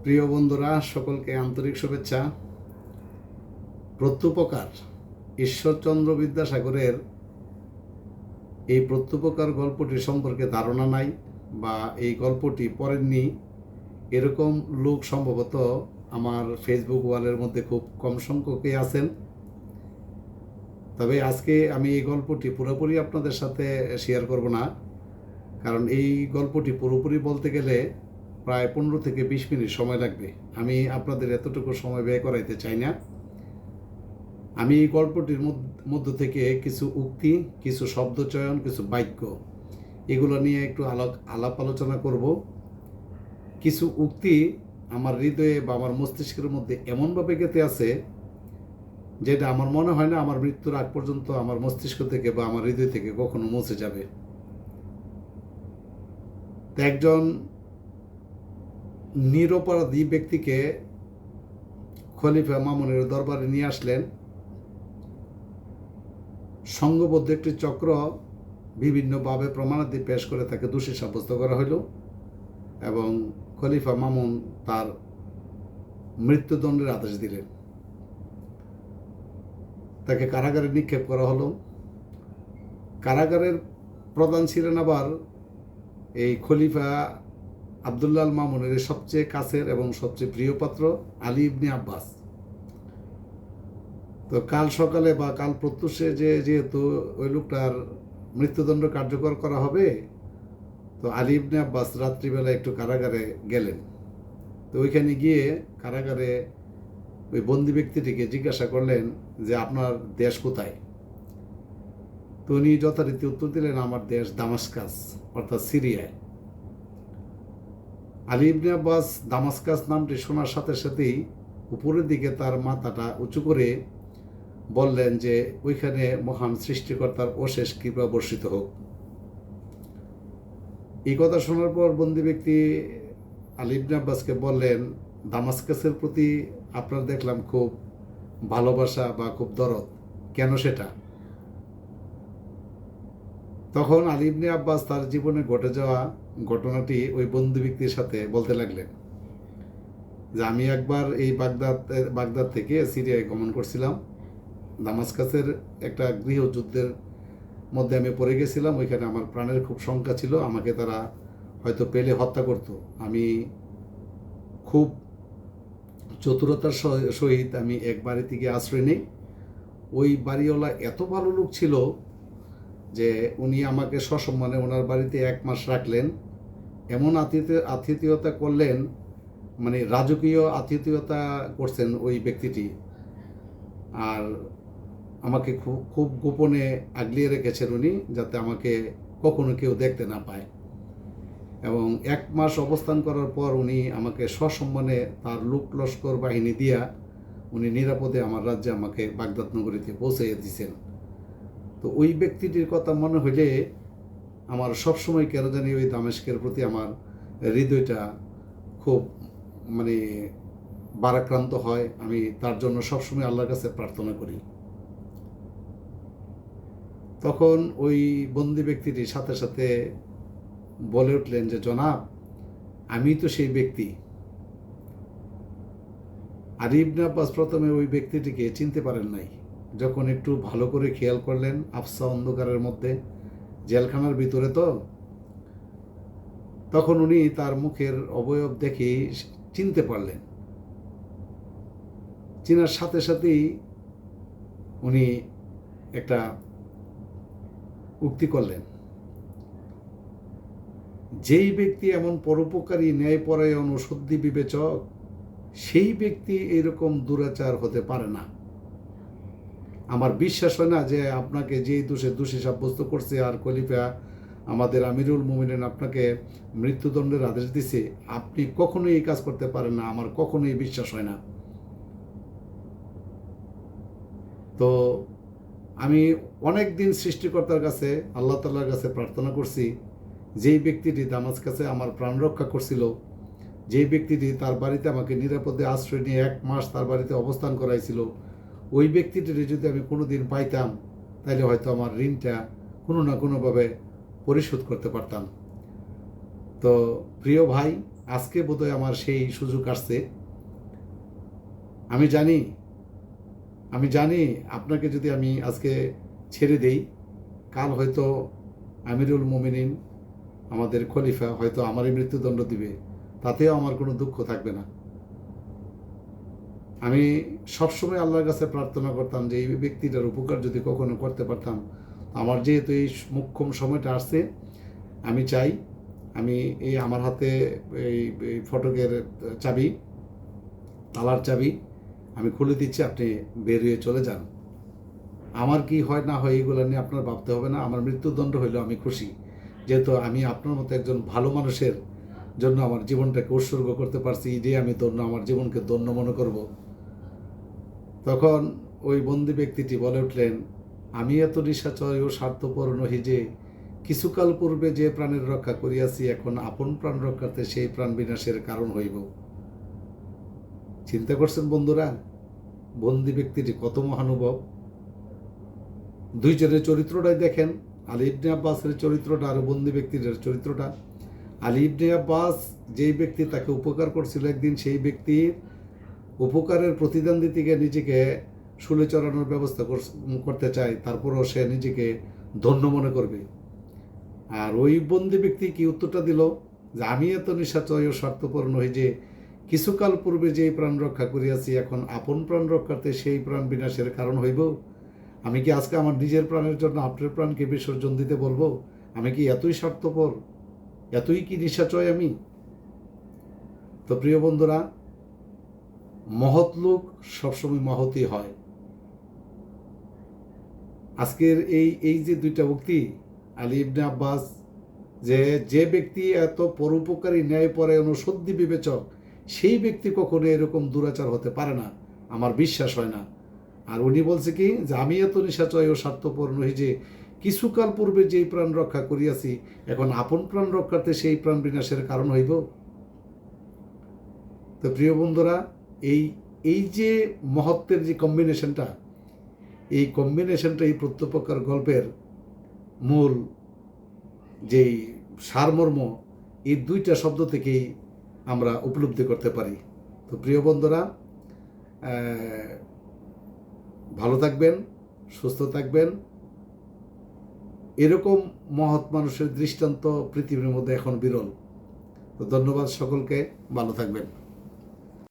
প্রিয় বন্ধুরা, সকলকে আন্তরিক শুভেচ্ছা। প্রত্যুপকার ঈশ্বরচন্দ্র বিদ্যাসাগরের এই প্রত্যুপকার গল্পটি সম্পর্কে ধারণা নাই বা এই গল্পটি পড়েননি এরকম লোক সম্ভবত আমার ফেসবুক ওয়ালের মধ্যে খুব কম সংখ্যকই আছেন। তবে আজকে আমি এই গল্পটি পুরোপুরি আপনাদের সাথে শেয়ার করব না, কারণ এই গল্পটি পুরোপুরি বলতে গেলে প্রায় 15 থেকে 20 মিনিট সময় লাগবে। আমি আপনাদের এতটুকু সময় ব্যয় করাইতে চাই না। আমি এই গল্পটির মধ্য থেকে কিছু উক্তি, কিছু শব্দচয়ন, কিছু বাক্য এগুলো নিয়ে একটু আলাপ আলোচনা করব। কিছু উক্তি আমার হৃদয়ে বা আমার মস্তিষ্কের মধ্যে এমনভাবে গেঁথে আছে যেটা আমার মনে হয় না আমার মৃত্যুর আগ পর্যন্ত আমার মস্তিষ্ক থেকে বা আমার হৃদয় থেকে কখনো মুছে যাবে। তো একজন নিরপরাধী ব্যক্তিকে খলিফা মামুনের দরবারে নিয়ে আসলেন। সংঘবদ্ধ একটি চক্র বিভিন্নভাবে প্রমাণাদি পেশ করে তাকে দোষী সাব্যস্ত করা হইল এবং খলিফা মামুন তার মৃত্যুদণ্ডের আদেশ দিলেন। তাকে কারাগারে নিক্ষেপ করা হলো। কারাগারের প্রধান ছিলেন আবার এই খলিফা আবদুল্লাহ আল মামুনের সবচেয়ে কাছের এবং সবচেয়ে প্রিয় পাত্র আলী ইবনে আব্বাস। তো কাল সকালে বা কাল প্রত্যুষে যেহেতু ওই লোকটার মৃত্যুদণ্ড কার্যকর করা হবে, তো আলী ইবনে আব্বাস রাত্রিবেলা একটু কারাগারে গেলেন। তো ওইখানে গিয়ে কারাগারে ওই বন্দি ব্যক্তিটিকে জিজ্ঞাসা করলেন যে আপনার দেশ কোথায়। তো উনি যথারীতি উত্তর দিলেন আমার দেশ দামাস্কাস, অর্থাৎ সিরিয়ায়। আলী ইবনে আব্বাস দামাস্কাস নামটি শোনার সাথে সাথেই উপরের দিকে তার মাথাটা উঁচু করে বললেন যে ওইখানে মহান সৃষ্টিকর্তার অশেষ কৃপা বর্ষিত হোক। এই কথা শোনার পর বন্দি ব্যক্তি আলী ইবনে আব্বাসকে বললেন, দামাস্কাসের প্রতি আপনার দেখলাম খুব ভালোবাসা বা খুব দরদ, কেন সেটা? তখন আলী ইবনে আব্বাস তার জীবনে ঘটে যাওয়া ঘটনাটি ওই বন্দি ব্যক্তির সাথে বলতে লাগলেন যে আমি একবার এই বাগদাদ থেকে সিরিয়ায় গমন করছিলাম। দামাস্কাসের একটা গৃহযুদ্ধের মধ্যে আমি পড়ে গেছিলাম। ওইখানে আমার প্রাণের খুব শঙ্কা ছিল, আমাকে তারা হয়তো পেলে হত্যা করত। আমি খুব চতুরতার সহিত আমি এক বাড়ি থেকে আশ্রয় নিই। ওই বাড়িওয়ালা এত ভালো লোক ছিল যে উনি আমাকে সসম্মানে ওনার বাড়িতে 1 মাস রাখলেন। এমন আতিথেয়তা করলেন, মানে রাজকীয় আতিথেয়তা করছেন ওই ব্যক্তিটি। আর আমাকে খুব খুব গোপনে আগলিয়ে রেখেছেন উনি, যাতে আমাকে কখনো কেউ দেখতে না পায়। এবং 1 মাস অবস্থান করার পর উনি আমাকে সসম্মানে তার লোক লস্কর বাহিনী দিয়া উনি নিরাপদে আমার রাজ্যে আমাকে বাগদাদ নগরীতে পৌঁছাইয়া দিয়েছেন। তো ওই ব্যক্তিটির কথা মনে হইলে আমার সবসময় কেন জানি ওই দামেস্কের প্রতি আমার হৃদয়টা খুব মানে ভারাক্রান্ত হয়। আমি তার জন্য সবসময় আল্লাহর কাছে প্রার্থনা করি। তখন ওই বন্দি ব্যক্তিটি সাথে সাথে বলে উঠলেন যে জনাব, আমি তো সেই ব্যক্তি। আর ইবনে আব্বাস প্রথমে ওই ব্যক্তিটিকে চিনতে পারেন নাই। যখন একটু ভালো করে খেয়াল করলেন আফসা অন্ধকারের মধ্যে, জেলখানার ভিতরে তো, তখন উনি তার মুখের অবয়ব দেখে চিনতে পারলেন। চিনার সাথে সাথেই উনি একটা উক্তি করলেন, যেই ব্যক্তি এমন পরোপকারী, ন্যায়পরায়ণ ও সত্যি বিবেচক, সেই ব্যক্তি এরকম দুরাচার হতে পারে না। আমার বিশ্বাস হয় না যে আপনাকে যেই দোষী সাব্যস্ত করছে আর খলিফা আমাদের আমিরুল মুমিনিন আপনাকে মৃত্যুদণ্ডের আদেশ দিছে, আপনি কখনোই এই কাজ করতে পারেন না। আমার কখনোই বিশ্বাস হয় না। তো আমি অনেক দিন সৃষ্টিকর্তার কাছে, আল্লাহ তাআলার কাছে প্রার্থনা করছি, যেই ব্যক্তিটি দামাস্কাসে আমার প্রাণ রক্ষা করছিল, যেই ব্যক্তিটি তার বাড়িতে আমাকে নিরাপদে আশ্রয় নিয়ে 1 মাস তার বাড়িতে অবস্থান করাইছিল, ওই ব্যক্তিটির যদি আমি কোনো দিন পাইতাম তাহলে হয়তো আমার ঋণটা কোনো না কোনোভাবে পরিশোধ করতে পারতাম। তো প্রিয় ভাই, আজকে বোধহয় আমার সেই সুযোগ আসছে। আমি জানি আপনাকে যদি আমি আজকে ছেড়ে দেই, কাল হয়তো আমিরুল মোমিনিন আমাদের খলিফা হয়তো আমারই মৃত্যুদণ্ড দিবে, তাতেও আমার কোনো দুঃখ থাকবে না। আমি সবসময় আল্লাহর কাছে প্রার্থনা করতাম যে এই ব্যক্তিটার উপকার যদি কখনো করতে পারতাম। আমার যেহেতু এই মোক্ষম সময়টা আসছে, আমি চাই আমি এই আমার হাতে এই ফটকের চাবি, তালার চাবি আমি খুলে দিচ্ছি, আপনি বের হয়ে চলে যান। আমার কি হয় না হয় এগুলো নিয়ে আপনার ভাবতে হবে না। আমার মৃত্যুদণ্ড হইলেও আমি খুশি, যেহেতু আমি আপনার মতো একজন ভালো মানুষের জন্য আমার জীবনটাকে উৎসর্গ করতে পারছি, যে আমি ধন্য, আমার জীবনকে ধন্য মনে করব। তখন ওই বন্দি ব্যক্তিটি বলে উঠলেন, আমি এত নিশাচয় ও স্বার্থপর নহি যে কিছুকাল পূর্বে যে প্রাণের রক্ষা করিয়াছি, এখন আপন প্রাণ রক্ষাতে সেই প্রাণ বিনাশের কারণ হইব। চিন্তা করছেন বন্ধুরা, বন্দি ব্যক্তিটি কত মহানুভব। দুইজনের চরিত্রটাই দেখেন, আলী ইবনে আব্বাসের চরিত্রটা আর বন্দি ব্যক্তির চরিত্রটা। আলী ইবনে আব্বাস যেই ব্যক্তি তাকে উপকার করছিল একদিন, সেই ব্যক্তির উপকারের প্রতিদান দিতে গিয়ে নিজেকে শুলে চড়ানোর ব্যবস্থা করতে চায়, তারপরও সে নিজেকে ধন্য মনে করবে। আর ওই বন্দি ব্যক্তি কি উত্তরটা দিল, যে আমি এত নিশাচয় ও স্বার্থপর নই যে কিছুকাল পূর্বে যেই প্রাণ রক্ষা করিয়াছি, এখন আপন প্রাণ রক্ষাতে সেই প্রাণ বিনাশের কারণ হইব। আমি কি আজকে আমার নিজের প্রাণের জন্য আপনার প্রাণকে বিসর্জন দিতে বলবো? আমি কি এতই স্বার্থপর, এতই কি নিশাচয় আমি? তো প্রিয় বন্ধুরা, মহৎ লোক সবসময় মহৎই হয়। আজকের এই যে দুইটা উক্তি, আলী ইবনে আব্বাস, যে ব্যক্তি এত পরোপকারী, ন্যায়পরায়ণ ও সত্যি বিবেচক, সেই ব্যক্তি কখনো এরকম দুরাচার হতে পারে না, আমার বিশ্বাস হয় না। আর উনি বলছে কি, যে আমি এত নিশাচয় ও স্বার্থপর নহি যে কিছুকাল পূর্বে যেই প্রাণ রক্ষা করিয়াছি, এখন আপন প্রাণ রক্ষাতে সেই প্রাণ বিনাশের কারণ হইব। তো প্রিয় বন্ধুরা, এই এই যে মহত্বের যে কম্বিনেশনটা, এই কম্বিনেশনটা এই প্রত্যপকার গল্পের মূল যেই সারমর্ম, এই দুইটা শব্দ থেকেই আমরা উপলব্ধি করতে পারি। তো প্রিয় বন্ধুরা, ভালো থাকবেন, সুস্থ থাকবেন। এরকম মহৎ মানুষের দৃষ্টান্ত পৃথিবীর মধ্যে এখন বিরল। তো ধন্যবাদ সকলকে, ভালো থাকবেন।